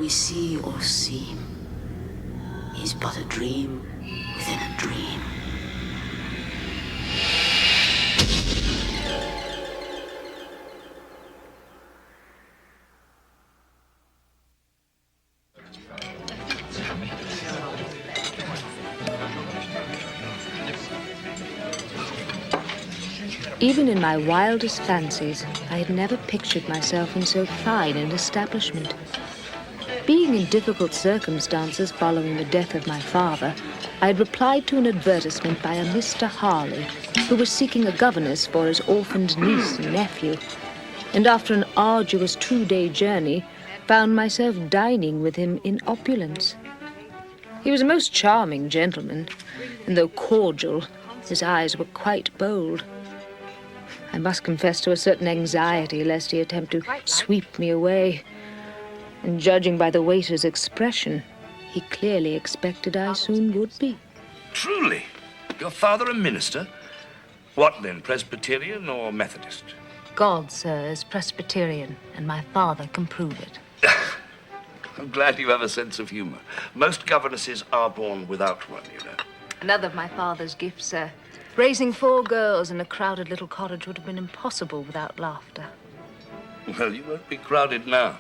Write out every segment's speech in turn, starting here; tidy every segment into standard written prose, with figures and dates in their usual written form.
we see or seem is but a dream within a dream. Even in my wildest fancies, I had never pictured myself in so fine an establishment. Being in difficult circumstances following the death of my father, I had replied to an advertisement by a Mr. Harley, who was seeking a governess for his orphaned niece and nephew, and after an arduous 2-day journey, found myself dining with him in opulence. He was a most charming gentleman, and though cordial, his eyes were quite bold. I must confess to a certain anxiety lest he attempt to sweep me away. And judging by the waiter's expression, he clearly expected I soon would be. Truly? Your father a minister? What then, Presbyterian or Methodist? God, sir, is Presbyterian, and my father can prove it. I'm glad you have a sense of humor. Most governesses are born without one, you know. Another of my father's gifts, sir. Raising 4 girls in a crowded little cottage would have been impossible without laughter. Well, you won't be crowded now.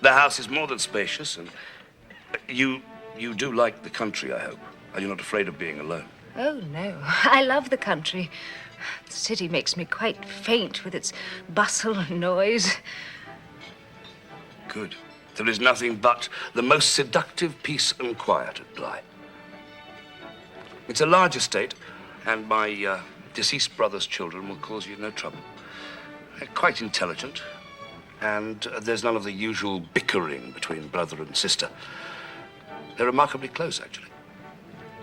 The house is more than spacious, and you do like the country, I hope. Are you not afraid of being alone? Oh, no. I love the country. The city makes me quite faint with its bustle and noise. Good. There is nothing but the most seductive peace and quiet at Bly. It's a large estate, and my deceased brother's children will cause you no trouble. They're quite intelligent, and there's none of the usual bickering between brother and sister. They're remarkably close, actually.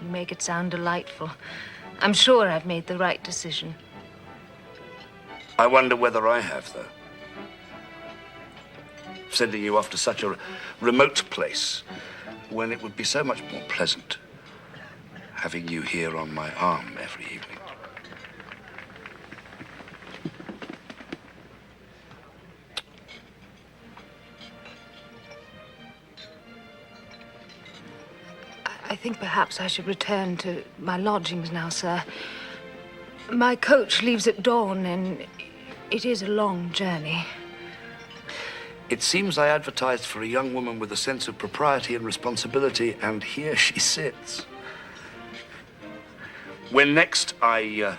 You make it sound delightful. I'm sure I've made the right decision. I wonder whether I have, though. Sending you off to such a remote place when it would be so much more pleasant having you here on my arm every evening. I think perhaps I should return to my lodgings now, sir. My coach leaves at dawn, and it is a long journey. It seems I advertised for a young woman with a sense of propriety and responsibility, and here she sits. When next I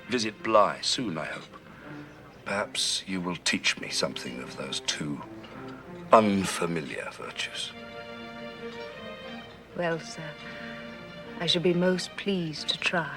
visit Bly, soon I hope, perhaps you will teach me something of those 2 unfamiliar virtues. Well, sir, I shall be most pleased to try.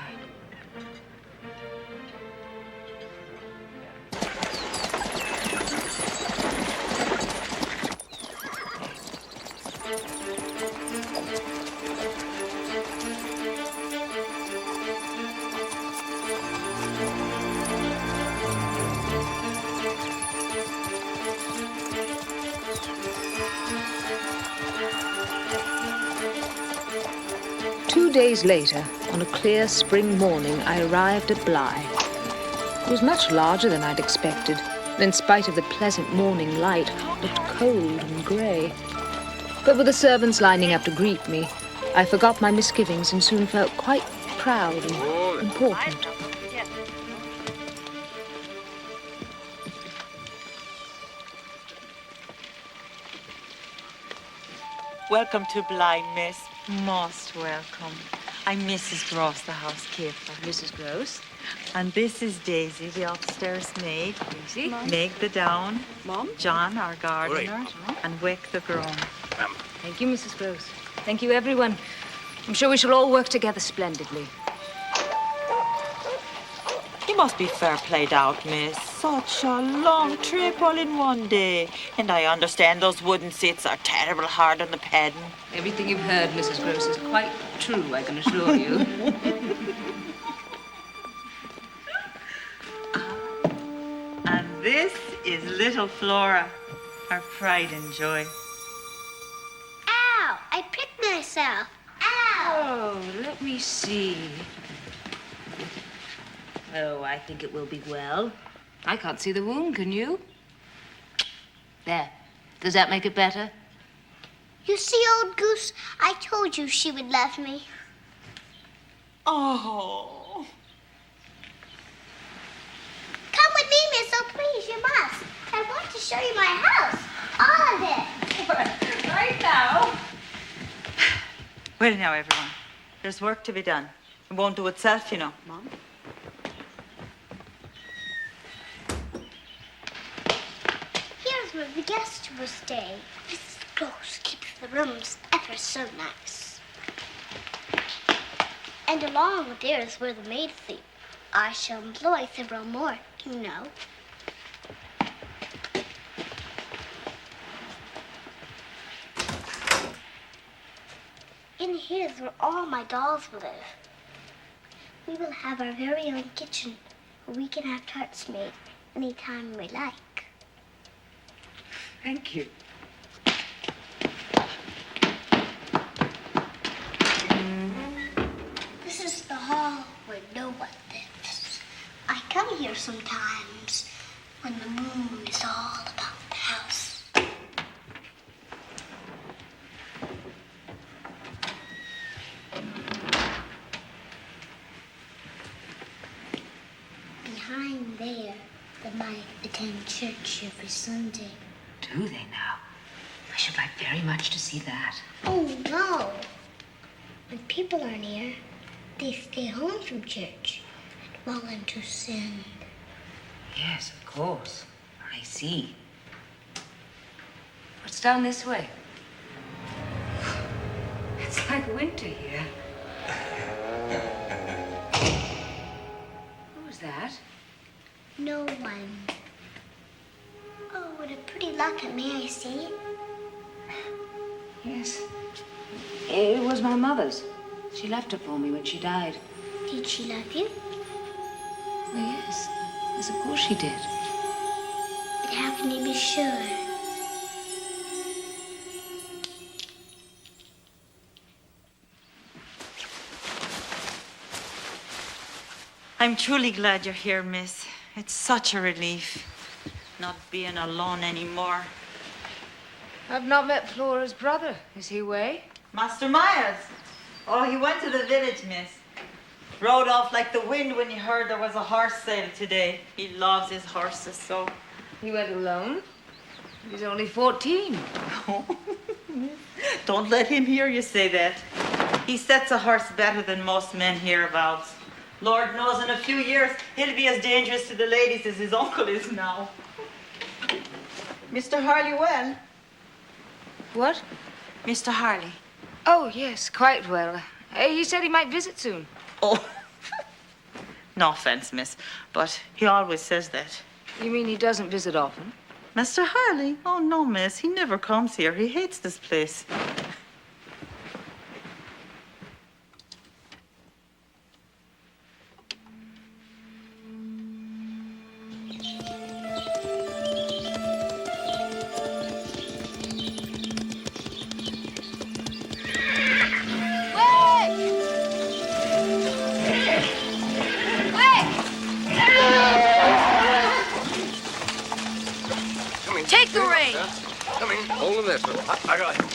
Days later, on a clear spring morning, I arrived at Bly. It was much larger than I'd expected, and in spite of the pleasant morning light, looked cold and grey. But with the servants lining up to greet me, I forgot my misgivings and soon felt quite proud and important. Welcome to Bly, miss. Most welcome. I'm Mrs. Gross, the housekeeper. Mrs. Gross. And this is Daisy, the upstairs maid. Daisy. Meg the down. Mom. John, our gardener. And Wick the groom. Thank you, Mrs. Gross. Thank you, everyone. I'm sure we shall all work together splendidly. You must be fair played out, miss. Such a long trip all in one day. And I understand those wooden seats are terrible hard on the padding. Everything you've heard, Mrs. Gross, is quite true, I can assure you. And this is little Flora, our pride and joy. Ow! I pricked myself. Ow! Oh, let me see. Oh, I think it will be well. I can't see the wound, can you? There. Does that make it better? You see, old goose, I told you she would love me. Oh. Come with me, miss, oh please, you must. I want to show you my house. All of it. Right now. Well, now, everyone. There's work to be done. It won't do itself, you know. Mom? Here's where the guests will stay. Mrs. Ghost keeps the rooms ever so nice. And along there is where the maids sleep. I shall employ several more, you know. In here is where all my dolls will live. We will have our very own kitchen where we can have tarts made anytime we like. Thank you. This is the hall where no one lives. I come here sometimes when the moon is all about the house. Behind there, the might attend church every Sunday. Do they now? I should like very much to see that. Oh, no. When people are near, they stay home from church and fall into sin. Yes, of course. I see. What's down this way? It's like winter here. Who was that? No one. Oh, what a pretty locket. May I see it? Yes. It was my mother's. She left it for me when she died. Did she love you? Oh, yes. Yes, of course she did. But how can you be sure? I'm truly glad you're here, miss. It's such a relief not being alone anymore. I've not met Flora's brother. Is he away? Master Miles. Oh, he went to the village, miss. Rode off like the wind when he heard there was a horse sale today. He loves his horses so. He went alone? He's only 14. Don't let him hear you say that. He sets a horse better than most men hereabouts. Lord knows in a few years he'll be as dangerous to the ladies as his uncle is now. Mr. Harley well? What? Mr. Harley. Oh, yes, quite well. He said he might visit soon. Oh. No offense, miss, but he always says that. You mean he doesn't visit often? Mr. Harley? Oh, no, miss. He never comes here. He hates this place. Take the reins. Coming. Hold this. I got him.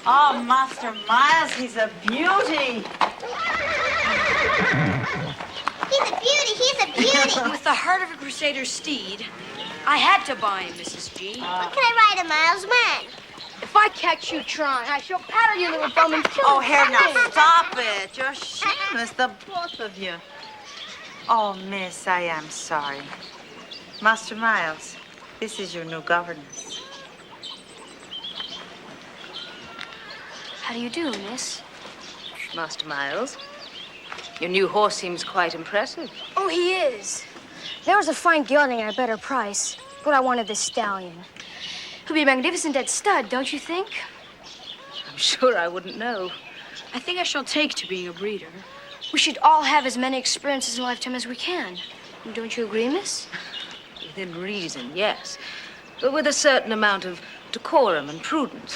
Oh, Master Miles, he's a beauty. He's a beauty. He's a beauty. With the heart of a crusader's steed, I had to buy him, Mrs. G. When can I ride him, Miles? When? If I catch you trying, I shall paddle you, little bum, and kill Oh, you. here, now, stop it. You're shameless, the both of you. Oh, miss, I am sorry. Master Miles, this is your new governess. How do you do, miss? Master Miles, your new horse seems quite impressive. Oh, he is. There was a fine gelding at a better price, but I wanted this stallion. He'll be magnificent at stud, don't you think? I'm sure I wouldn't know. I think I shall take to being a breeder. We should all have as many experiences in a lifetime as we can. Don't you agree, miss? Within reason, yes. But with a certain amount of decorum and prudence.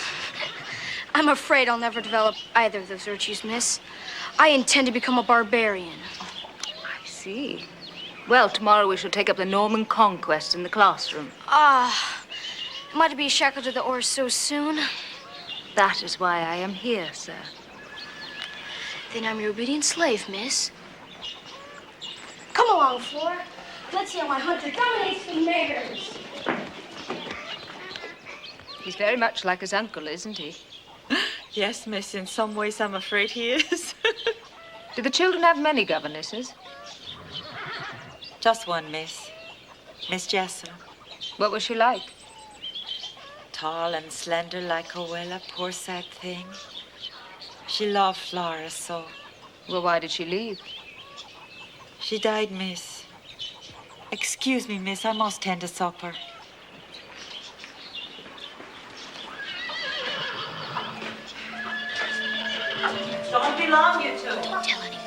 I'm afraid I'll never develop either of those virtues, miss. I intend to become a barbarian. I see. Well, tomorrow we shall take up the Norman conquest in the classroom. Ah, Am I to be shackled to the oars so soon? That is why I am here, sir. Then I'm your obedient slave, miss. Come along, Flora. Let's see how my hunter dominates the mares. He's very much like his uncle, isn't he? Yes, miss, in some ways I'm afraid he is. Do the children have many governesses? Just one, miss. Miss Jessel. What was she like? Tall and slender like a Wella, poor sad thing. She loved Flora so. Well, why did she leave? She died, miss. Excuse me, miss, I must tend to supper. Don't be long, you two. Don't tell anyone.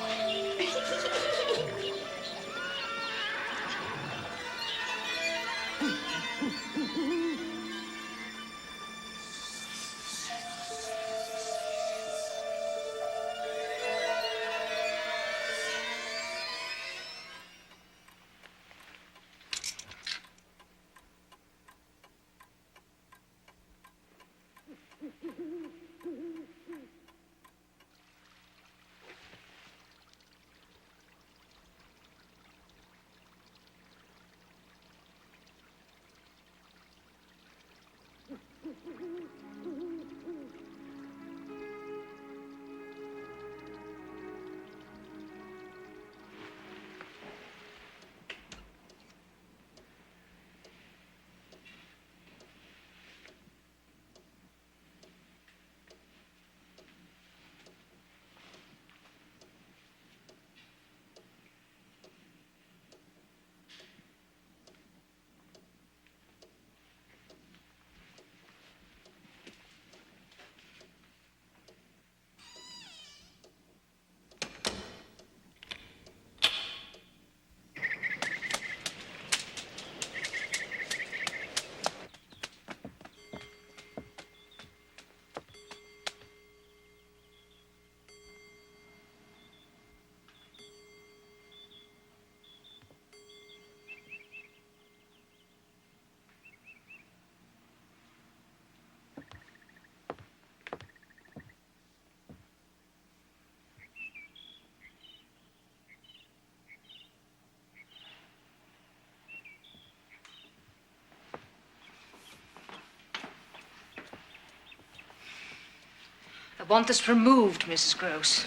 I want this removed, Mrs. Gross.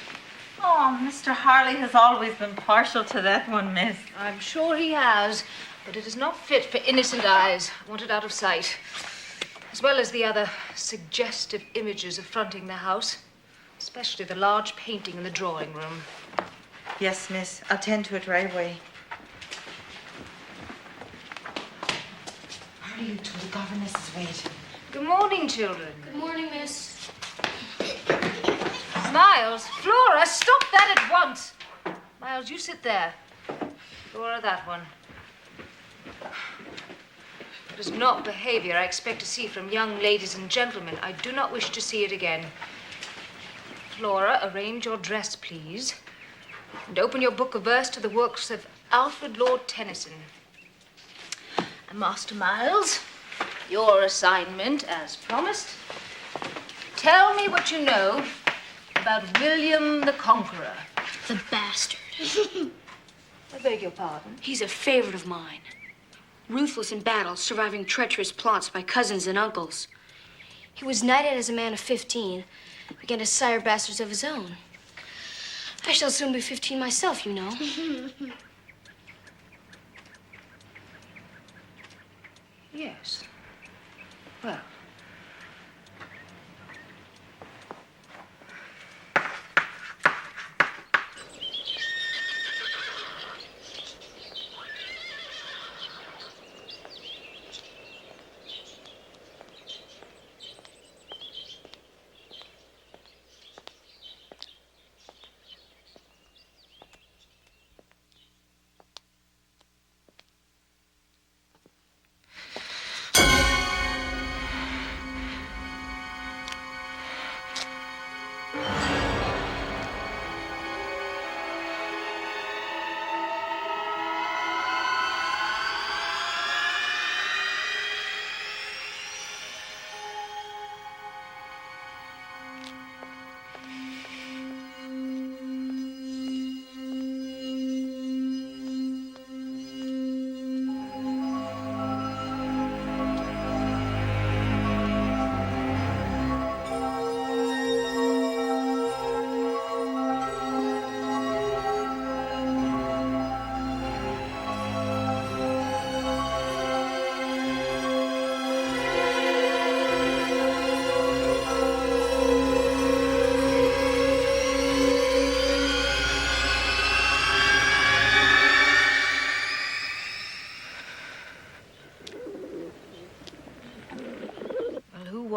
Oh, Mr. Harley has always been partial to that one, miss. I'm sure he has, but it is not fit for innocent eyes. I want it out of sight. As well as the other suggestive images affronting the house, especially the large painting in the drawing room. Yes, miss. I'll tend to it right away. Hurry, you two. The governess is waiting. Good morning, children. Good morning, miss. Miles, Flora, stop that at once. Miles, you sit there. Flora, that one. That is not behavior I expect to see from young ladies and gentlemen. I do not wish to see it again. Flora, arrange your dress, please. And open your book of verse to the works of Alfred Lord Tennyson. And Master Miles, your assignment, as promised. Tell me what you know about William the Conqueror. The bastard. I beg your pardon? He's a favorite of mine. Ruthless in battle, surviving treacherous plots by cousins and uncles. He was knighted as a man of 15, began to sire bastards of his own. I shall soon be 15 myself, you know. Yes. Well.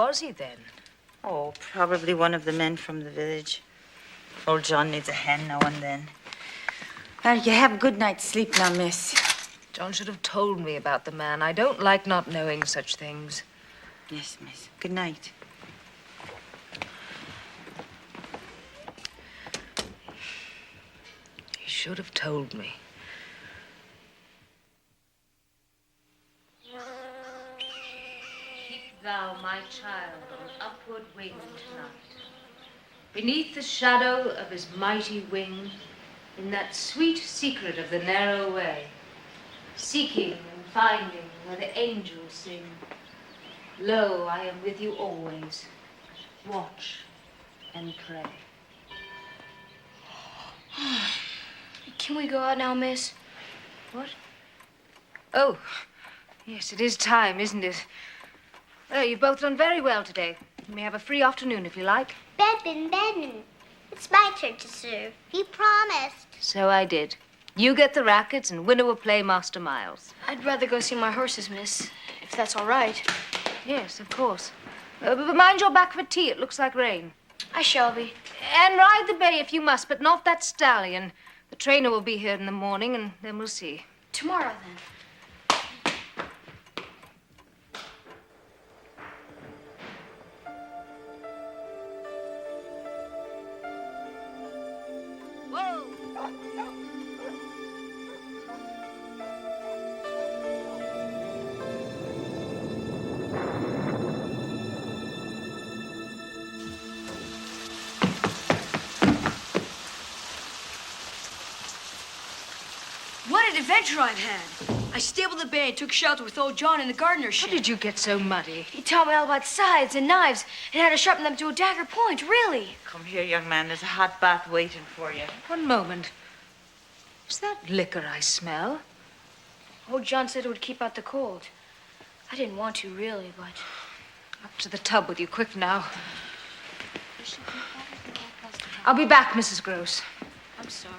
was he then? Oh, probably one of the men from the village. Old John needs a hand now and then. Well, you have a good night's sleep now, miss. John should have told me about the man. I don't like not knowing such things. Yes, miss. Good night. He should have told me. Keep thou, my child, on upward wing tonight. Beneath the shadow of his mighty wing, in that sweet secret of the narrow way, seeking and finding where the angels sing. Lo, I am with you always. Watch and pray. Can we go out now, miss? What? Oh, yes, it is time, isn't it? Well, you've both done very well today. You may have a free afternoon if you like. Bedman. It's my turn to serve. You promised. So I did. You get the rackets and Winner will play Master Miles. I'd rather go see my horses, miss, if that's all right. Yes, of course. But mind your back for tea. It looks like rain. I shall be. And ride the bay if you must, but not that stallion. The trainer will be here in the morning, and then we'll see. Tomorrow, then. What an adventure I've had. I stabled the bay and took shelter with old John in the gardener's shed. How did you get so muddy? He taught me all about scythes and knives and how to sharpen them to a dagger point, really. Come here, young man. There's a hot bath waiting for you. One moment. Is that liquor I smell? Old John said it would keep out the cold. I didn't want to, really, but... Up to the tub with you, quick now. I'll be back, Mrs. Gross. I'm sorry.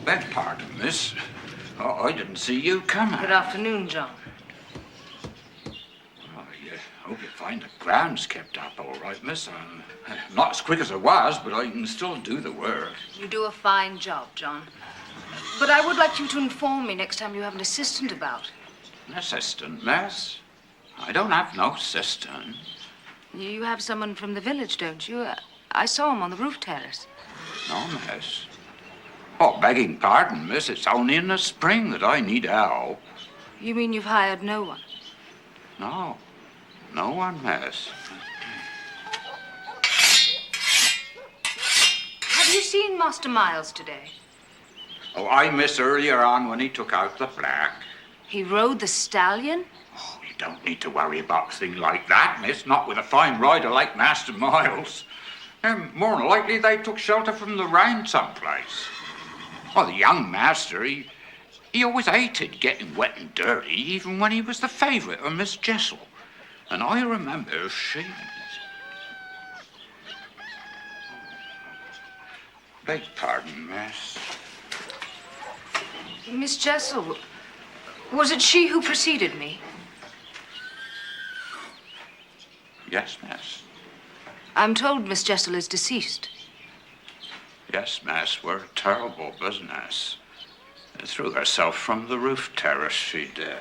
Beg pardon, miss. Oh, I didn't see you coming. Good afternoon, John. I hope you find the grounds kept up all right, miss. I'm not as quick as I was, but I can still do the work. You do a fine job, John. But I would like you to inform me next time you have an assistant about. An assistant, miss? I don't have no assistant. You have someone from the village, don't you? I saw him on the roof terrace. No, miss. Oh, begging pardon, miss, it's only in the spring that I need help. You mean you've hired no one? No. No one, miss. Have you seen Master Miles today? Oh, I missed earlier on when he took out the black. He rode the stallion? Oh, you don't need to worry about a thing like that, miss. Not with a fine rider like Master Miles. More than likely they took shelter from the rain someplace. Well, the young master, he always hated getting wet and dirty, even when he was the favourite of Miss Jessel. And I remember she... Beg pardon, miss. Miss Jessel, was it she who preceded me? Yes, miss. I'm told Miss Jessel is deceased. Yes, miss, we're a terrible business. Threw herself from the roof terrace, she did.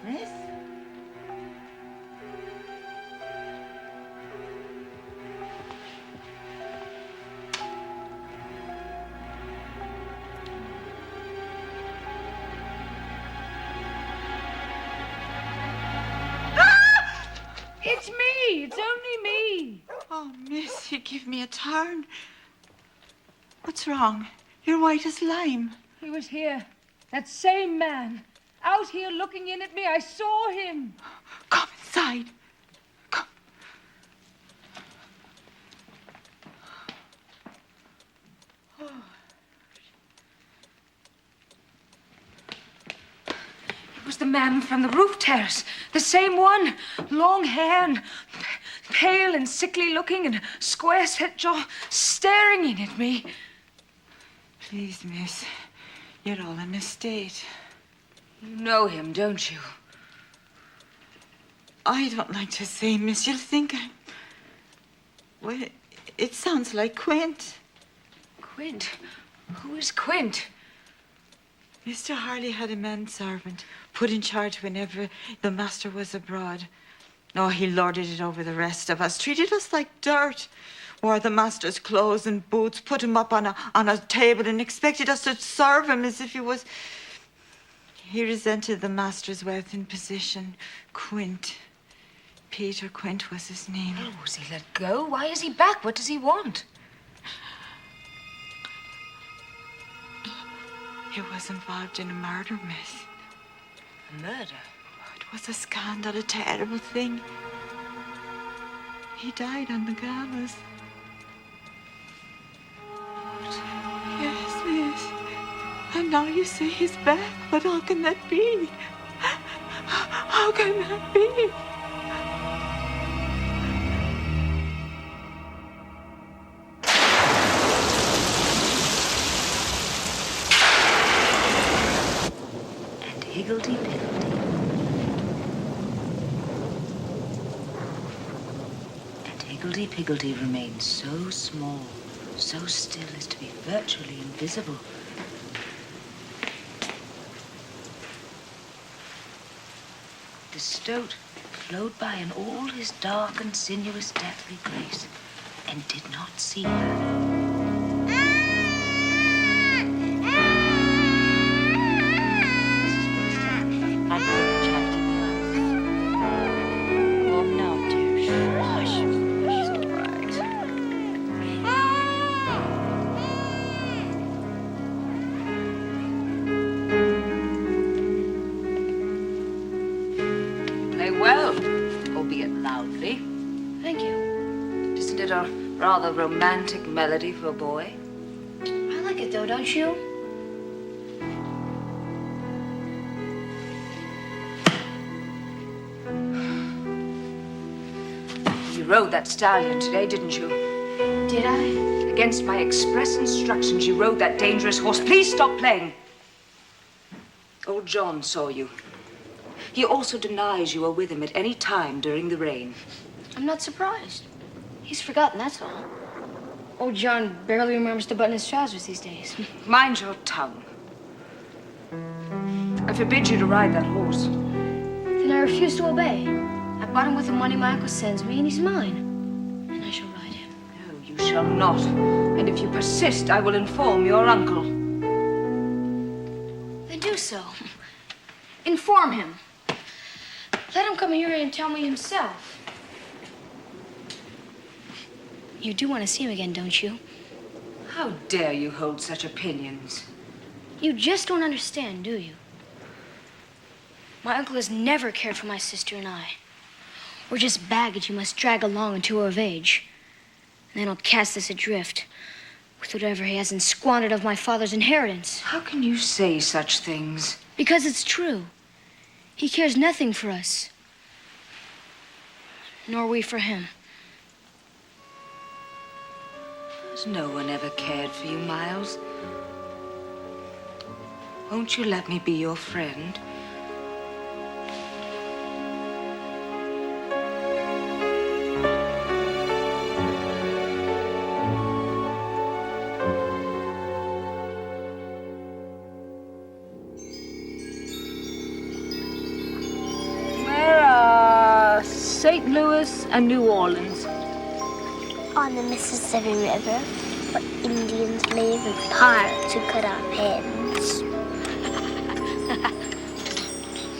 miss. It's me. It's only me. Oh, miss, you give me a turn. What's wrong? You're white as lime. He was here. That same man. Out here looking in at me. I saw him. Come inside. Come. It was the man from the roof terrace. The same one. Long hair and pale and sickly looking and square set jaw, staring in at me. Please, miss, you're all in a state. You know him, don't you? I don't like to say, miss, you'll think I'm... Well, it sounds like Quint. Quint? Who is Quint? Mr. Harley had a manservant put in charge whenever the master was abroad. Oh, he lorded it over the rest of us, treated us like dirt, wore the master's clothes and boots, put him up on a table and expected us to serve him as if he was... He resented the master's wealth and position. Quint. Peter Quint was his name. Oh, was he let go? Why is he back? What does he want? He was involved in a murder, miss. A murder? It was a scandal, a terrible thing. He died on the gallows. Yes, miss. And now you say he's back, but how can that be? How can that be? And higgledy-piggledy. And higgledy-piggledy remained so small, so still as to be virtually invisible. The stoat flowed by in all his dark and sinuous deathly grace, and did not see her. I'd put the child to bed. Oh, no, dear. Hush. She's all right. Play well, albeit loudly. Thank you. Isn't it a rather romantic melody for a boy? I like it, though, don't you? You rode that stallion today, didn't you? Did I? Against my express instructions, you rode that dangerous horse. Please stop playing. Old John saw you. He also denies you were with him at any time during the rain. I'm not surprised. He's forgotten, that's all. Old John barely remembers to button his trousers these days. Mind your tongue. I forbid you to ride that horse. Then I refuse to obey. I bought him with the money my uncle sends me, and he's mine. And I shall ride him. No, you shall not. And if you persist, I will inform your uncle. Then do so. Inform him. Let him come here and tell me himself. You do want to see him again, don't you? How dare you hold such opinions? You just don't understand, do you? My uncle has never cared for my sister and I. We're just baggage you must drag along until we're of age. And then he'll cast us adrift with whatever he hasn't squandered of my father's inheritance. How can you say such things? Because it's true. He cares nothing for us. Nor we for him. Has no one ever cared for you, Miles? Won't you let me be your friend? St. Louis and New Orleans. On the Mississippi River, where Indians live and pirates who cut off heads.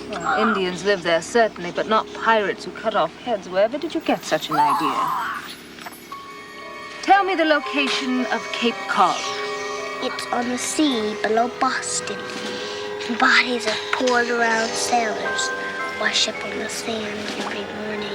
Well, Indians live there, certainly, but not pirates who cut off heads. Wherever did you get such an idea? Tell me the location of Cape Cod. It's on the sea below Boston. Bodies of poured around sailors wash up on the sand every morning.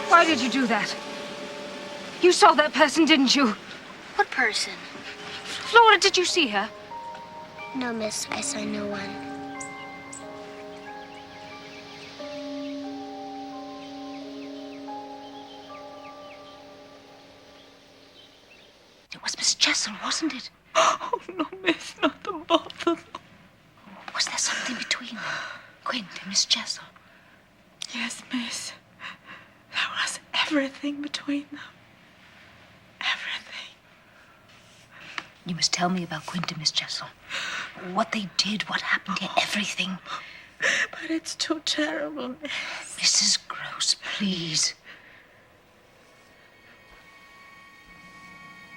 Why did you do that? You saw that person, didn't you? What person? Flora, did you see her? No, miss, I saw no one. It was Miss Jessel, wasn't it? Oh, no, miss, not the both of them. Was there something between them? Quint and Miss Jessel? Yes, miss. There was everything between them. Everything. You must tell me about Quint and Miss Jessel. What they did, what happened here, everything. But it's too terrible, miss. Mrs. Gross, please.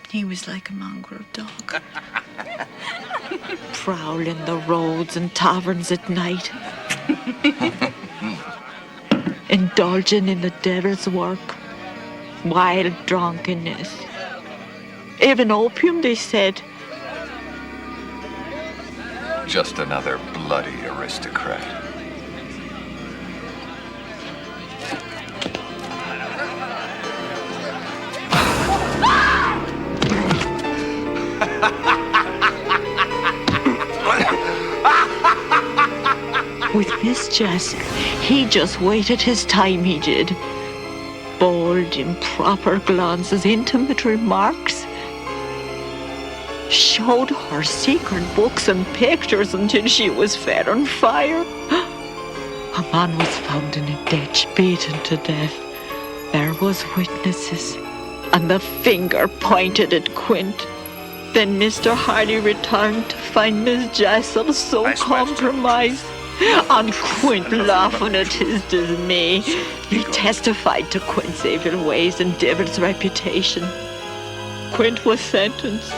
He was like a mongrel dog. Prowling the roads and taverns at night. Indulging in the devil's work. Wild drunkenness. Even opium, they said. Just another bloody aristocrat. With Miss Jessel, he just waited his time, he did. Bold, improper glances, intimate remarks. Showed her secret books and pictures until she was fair on fire. A man was found in a ditch, beaten to death. There was witnesses, and the finger pointed at Quint. Then Mr. Harley returned to find Miss Jessel so compromised. And Quint laughing at his dismay. He testified to Quint's evil ways and devil's reputation. Quint was sentenced,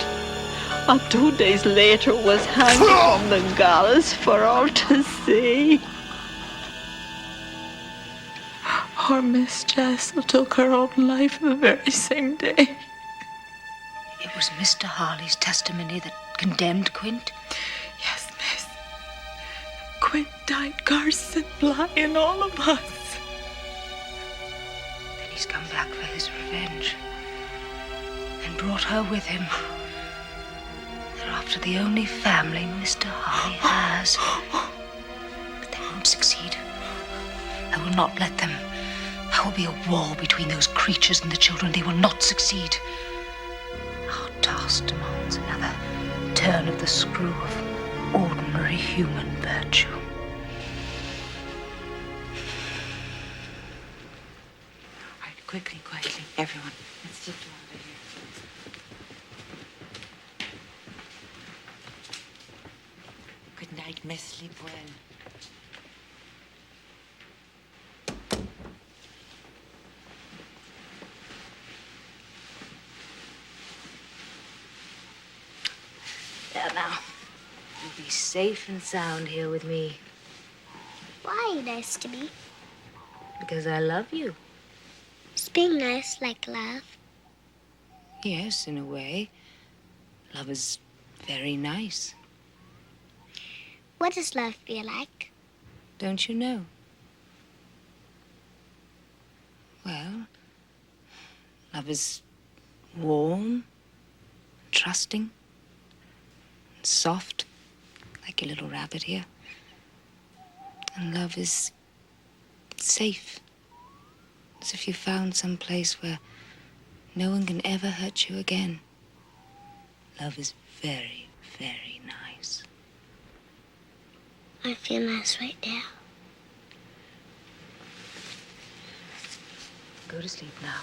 and 2 days later was hanged from the gallows for all to see. Poor Miss Jessel took her own life the very same day. It was Mr. Harley's testimony that condemned Quint? Yes, miss. Quint died cursing, lying all of us. Then he's come back for his revenge. And brought her with him. They're after the only family Mr. Harley has. But they won't succeed. I will not let them. There will be a war between those creatures and the children. They will not succeed. Our task demands another turn of the screw of ordinary human virtue. All right, quickly, everyone. Let's get out of here. Good night, miss. Sleep well. There now. You'll be safe and sound here with me. Why are you nice to me? Because I love you. Is being nice like love? Yes, in a way. Love is very nice. What does love feel like? Don't you know? Well, love is warm, trusting, soft, like your little rabbit here. And love is safe. As if you found some place where no one can ever hurt you again. Love is very, very nice. I feel nice right now. Go to sleep now.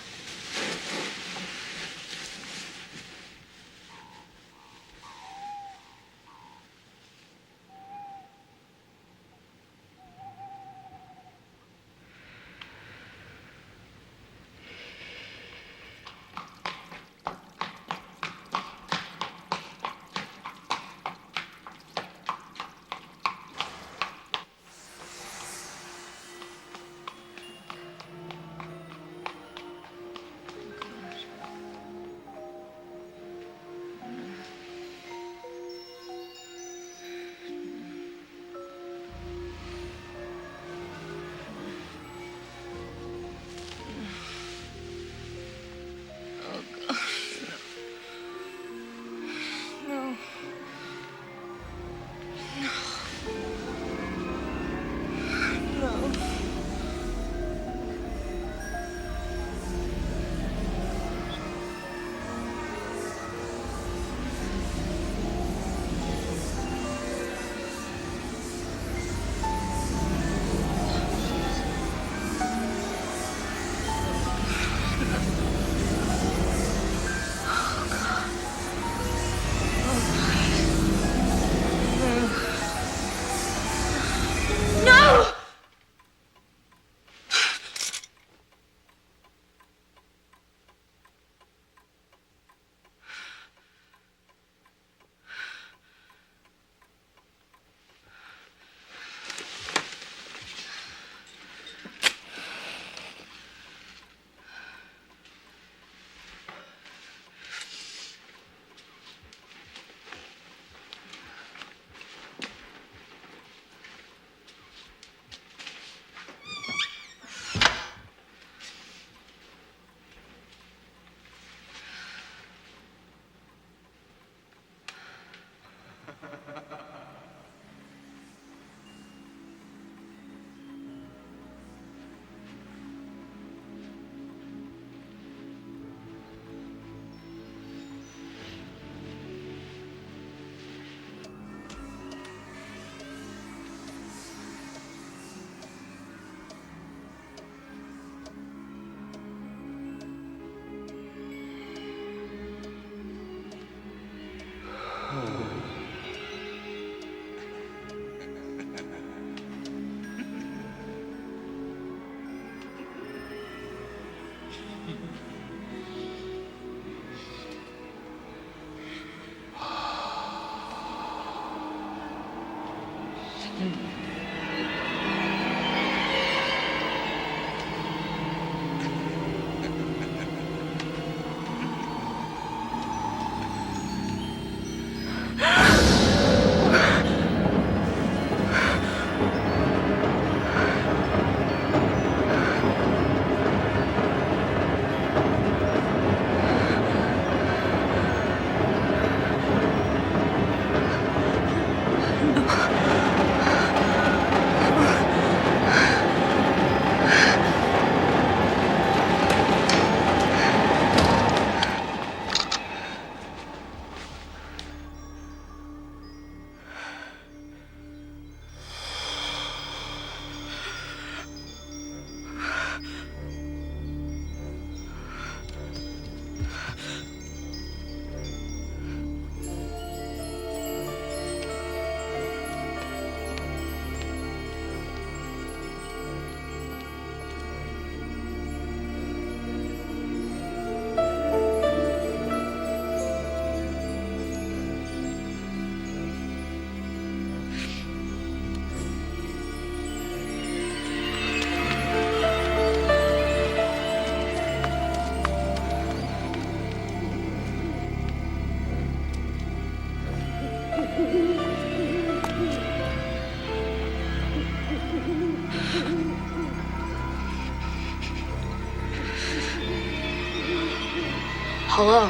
Hello.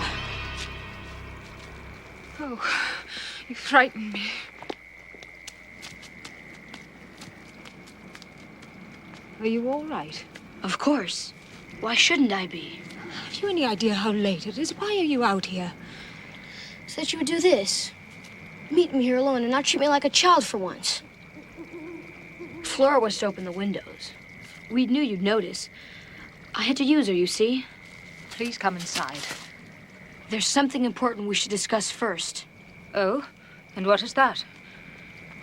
Oh, You frightened me. Are you all right? Of course. Why shouldn't I be? Have you any idea how late it is? Why are you out here? So that you would do this. Meet me here alone and not treat me like a child for once. Flora was to open the windows. We knew you'd notice. I had to use her, you see. Please come inside. There's something important we should discuss first. Oh? And what is that?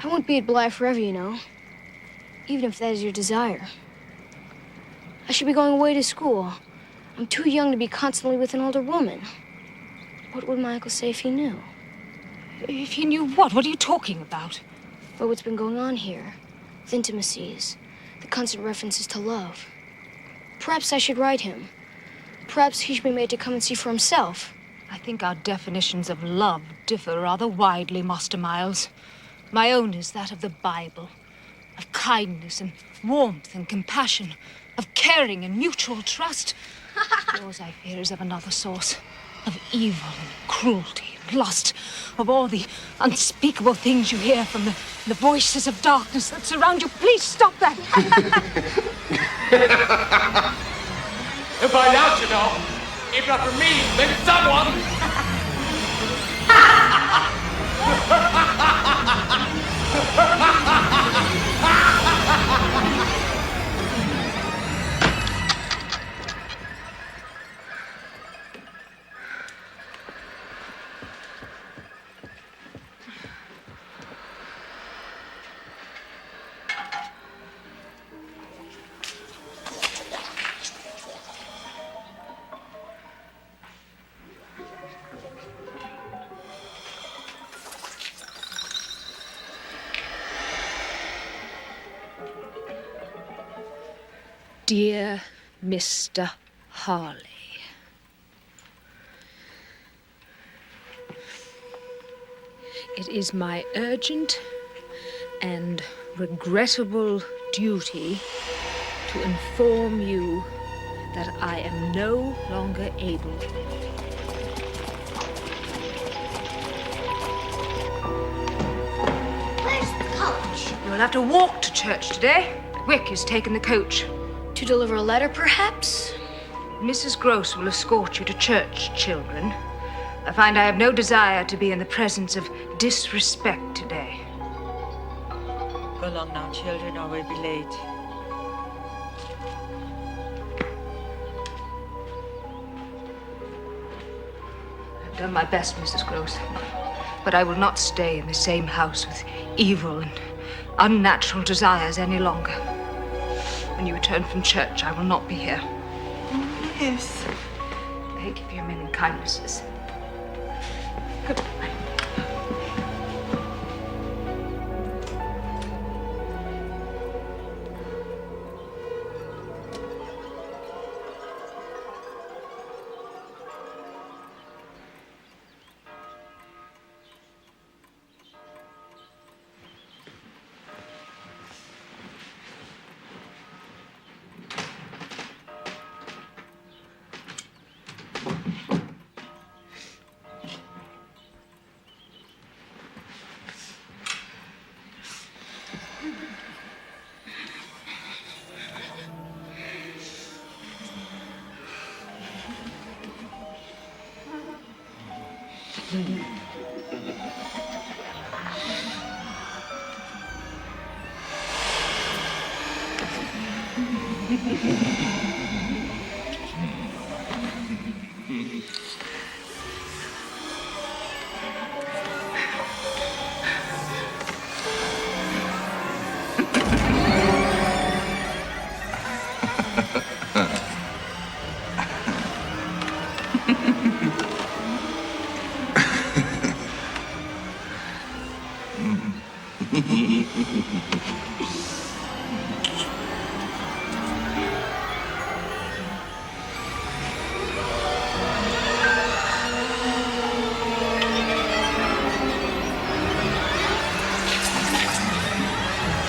I won't be at Bly forever, you know. Even if that is your desire. I should be going away to school. I'm too young to be constantly with an older woman. What would my uncle say if he knew? If he knew what? What are you talking about? Well, what's been going on here? The intimacies. The constant references to love. Perhaps I should write him. Perhaps he should be made to come and see for himself. I think our definitions of love differ rather widely, Master Miles. My own is that of the Bible. Of kindness and warmth and compassion. Of caring and mutual trust. Yours, I fear, is of another source. Of evil and cruelty and lust. Of all the unspeakable things you hear from the voices of darkness that surround you. Please stop that. He'll find out, you know. If not for me, maybe someone. Dear Mr. Harley, it is my urgent and regrettable duty to inform you that I am no longer able Where's the coach? You'll have to walk to church today. Wick has taken the coach. To deliver a letter, perhaps? Mrs. Gross will escort you to church, children. I find I have no desire to be in the presence of disrespect today. Go along now, children, or we'll be late. I've done my best, Mrs. Gross. But I will not stay in the same house with evil and unnatural desires any longer. When you return from church, I will not be here. Oh, yes. Thank you for your many kindnesses. Goodbye.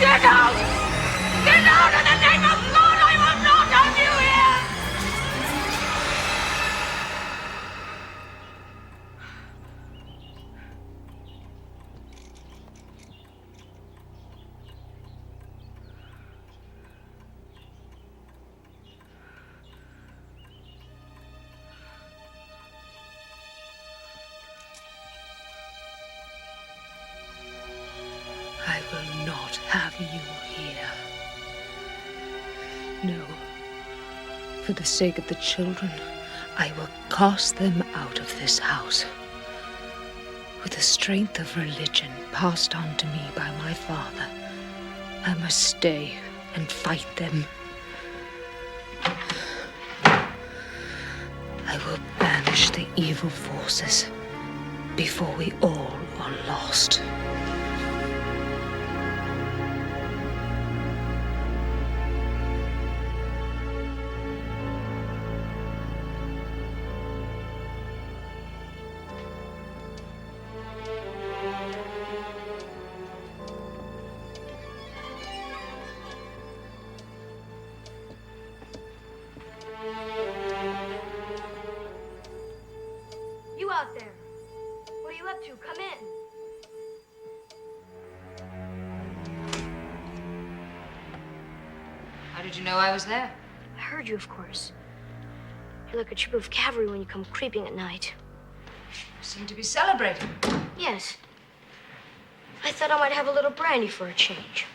Get out! Get out in the name of God! I will not have you here! will not have you here. No. For the sake of the children, I will cast them out of this house. With the strength of religion passed on to me by my father, I must stay and fight them. I will banish the evil forces before we all are lost. You out there. What are you up to? Come in. How did you know I was there? I heard you, of course. You're like a troop of cavalry when you come creeping at night. You seem to be celebrating. Yes. I thought I might have a little brandy for a change.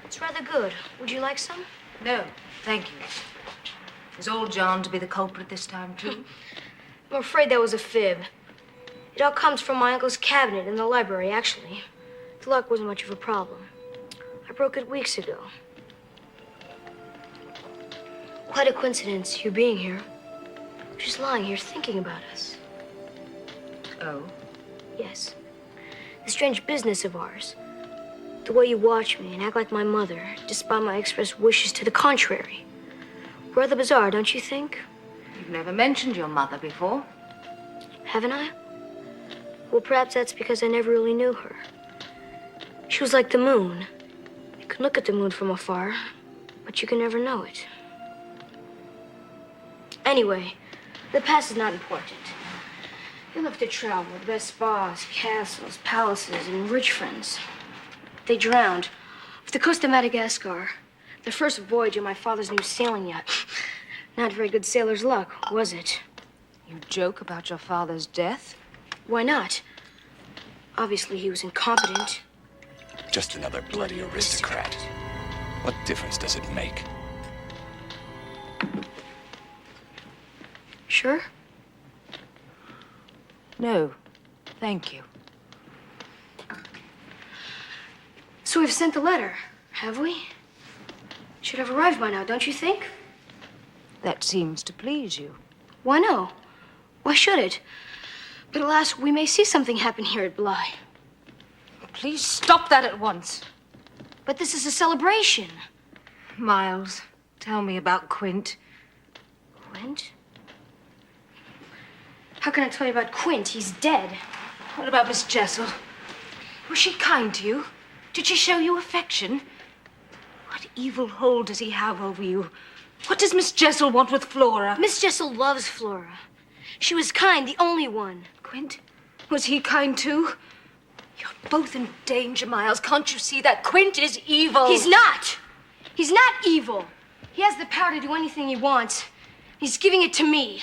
It's rather good. Would you like some? No, thank you. Is old John to be the culprit this time, too? I'm afraid that was a fib. It all comes from my uncle's cabinet in the library, actually. The lock wasn't much of a problem. I broke it weeks ago. Quite a coincidence, you being here. Just lying here thinking about us. Oh? Yes. The strange business of ours. The way you watch me and act like my mother, despite my express wishes to the contrary. Rather bizarre, don't you think? You've never mentioned your mother before. Haven't I? Well, perhaps that's because I never really knew her. She was like the moon. You can look at the moon from afar, but you can never know it. Anyway, the past is not important. You love to travel, the best spas, castles, palaces, and rich friends. They drowned off the coast of Madagascar. The first voyage of my father's new sailing yacht. Not very good sailor's luck, was it? You joke about your father's death? Why not? Obviously, he was incompetent. Just another bloody aristocrat. What difference does it make? Sure? No, thank you. So we've sent the letter, have we? Should have arrived by now, don't you think? That seems to please you. Why no? Why should it? But alas, we may see something happen here at Bly. Please stop that at once. But this is a celebration. Miles, tell me about Quint. Quint? How can I tell you about Quint? He's dead. What about Miss Jessel? Was she kind to you? Did she show you affection? What evil hold does he have over you? What does Miss Jessel want with Flora? Miss Jessel loves Flora. She was kind, the only one. Quint? Was he kind too? You're both in danger, Miles. Can't you see that Quint is evil? He's not! He's not evil. He has the power to do anything he wants. He's giving it to me.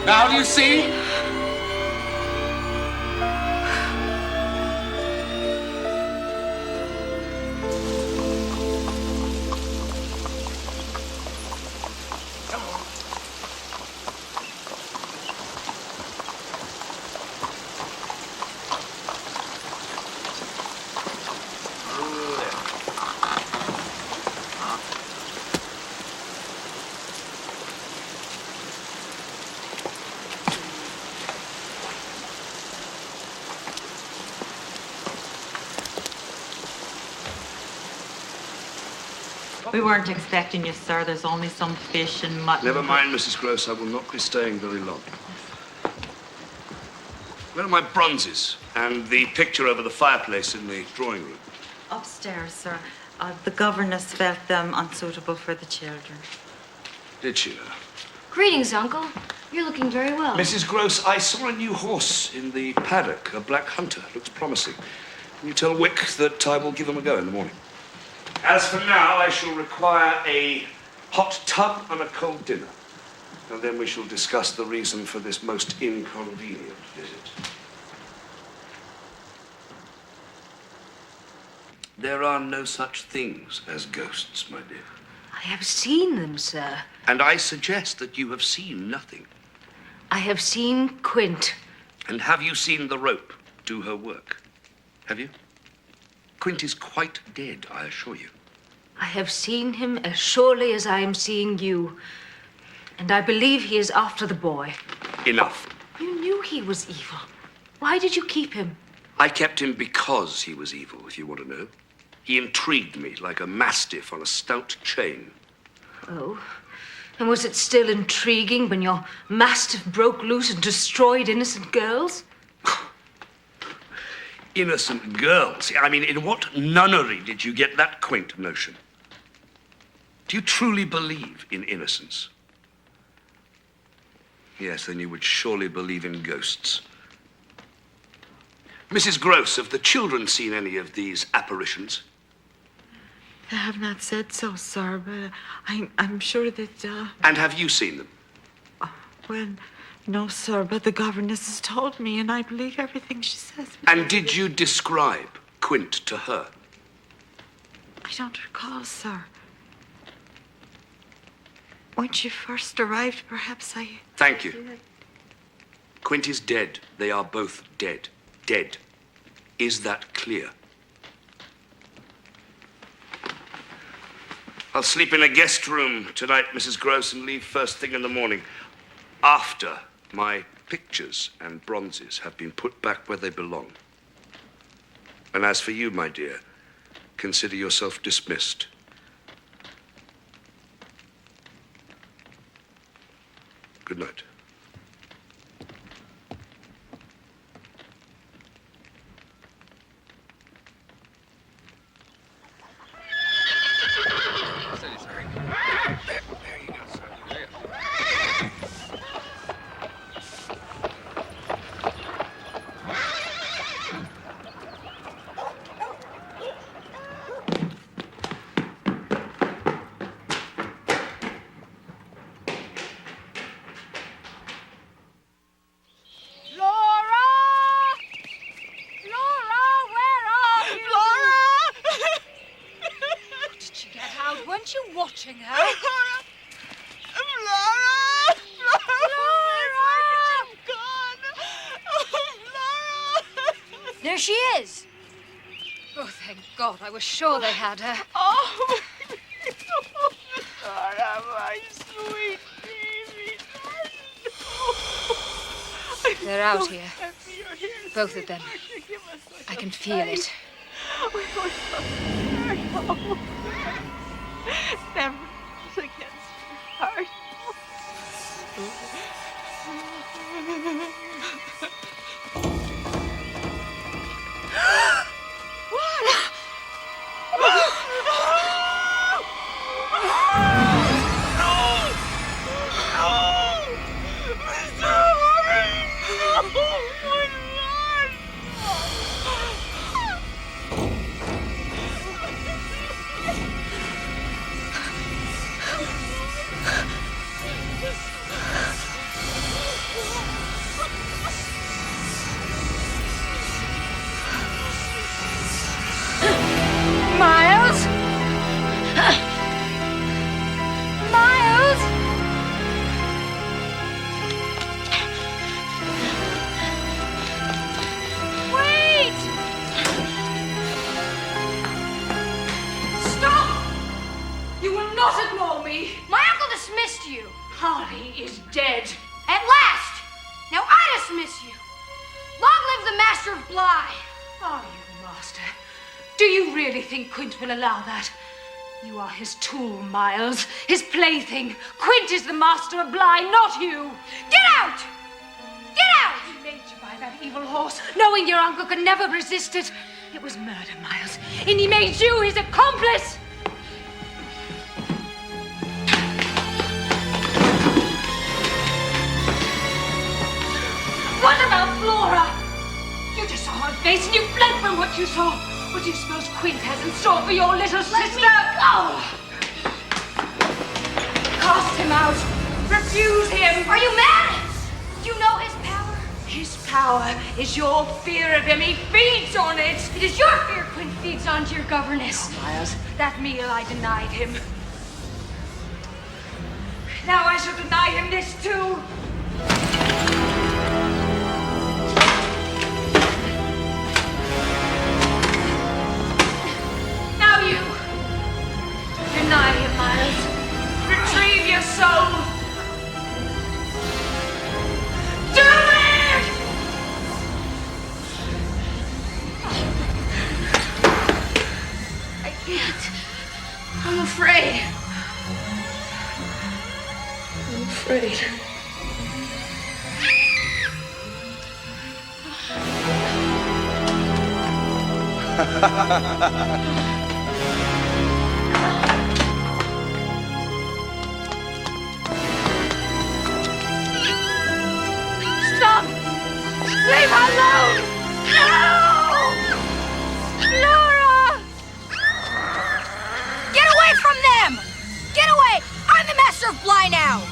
Now do you see? We weren't expecting you, sir. There's only some fish and mutton. Never mind, Mrs. Gross. I will not be staying very long. Where are my bronzes and the picture over the fireplace in the drawing room? Upstairs, sir. The governess felt them unsuitable for the children. Did she? Greetings, Uncle. You're looking very well. Mrs. Gross, I saw a new horse in the paddock, a black hunter. Looks promising. Can you tell Wick that I will give him a go in the morning? As for now, I shall require a hot tub and a cold dinner. And then we shall discuss the reason for this most inconvenient visit. There are no such things as ghosts, my dear. I have seen them, sir. And I suggest that you have seen nothing. I have seen Quint. And have you seen the rope do her work? Have you? Quint is quite dead, I assure you. I have seen him as surely as I am seeing you. And I believe he is after the boy. Enough. You knew he was evil. Why did you keep him? I kept him because he was evil, if you want to know. He intrigued me like a mastiff on a stout chain. Oh? And was it still intriguing when your mastiff broke loose and destroyed innocent girls? Innocent girls? I mean, in what nunnery did you get that quaint notion? Do you truly believe in innocence? Yes, then you would surely believe in ghosts. Mrs. Gross, have the children seen any of these apparitions? They have not said so, sir, but I'm sure that, And have you seen them? Well, no, sir, but the governess has told me, and I believe everything she says. And did you describe Quint to her? I don't recall, sir. When she first arrived, perhaps I... Thank you. Quint is dead. They are both dead. Dead. Is that clear? I'll sleep in a guest room tonight, Mrs. Gross, and leave first thing in the morning, after my pictures and bronzes have been put back where they belong. And as for you, my dear, consider yourself dismissed. Good night. There she is. Oh, thank God. I was sure they had her. Oh, Laura, my sweet baby. They're out here. Both of them. I can feel it. Never against your heart. Harley is dead. At last! Now I dismiss you. Long live the Master of Bly. Are you, Master? Do you really think Quint will allow that? You are his tool, Miles, his plaything. Quint is the Master of Bly, not you. Get out! Get out! He made you buy that evil horse, knowing your uncle could never resist it. It was murder, Miles, and he made you his accomplice. What about Flora? You just saw her face and you fled from what you saw. What do you suppose Quint has in store for your little sister? Let me go! Cast him out. refuse him. Are you mad? Do you know his power? His power is your fear of him. He feeds on it. It is your fear Quint feeds onto your governess. Oh, Miles, that meal I denied him. Now I shall deny him this too. Now you. Deny him, Miles. Retrieve your soul. Do it! I can't. I'm afraid. I'm afraid. Stop! Leave her alone! No! Laura! Get away from them! Get away! I'm the master of Bly now!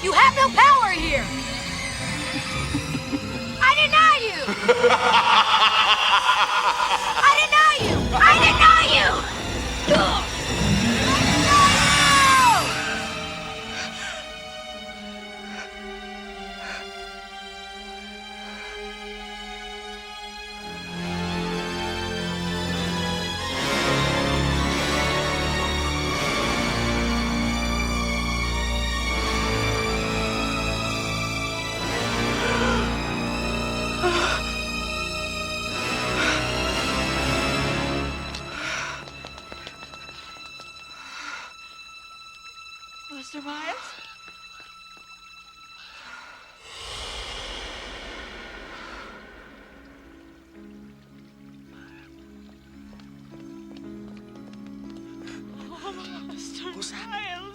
You have no power here! I deny you! I deny you! I deny you! I deny you! Mr. Miles? Oh, Mr. Miles.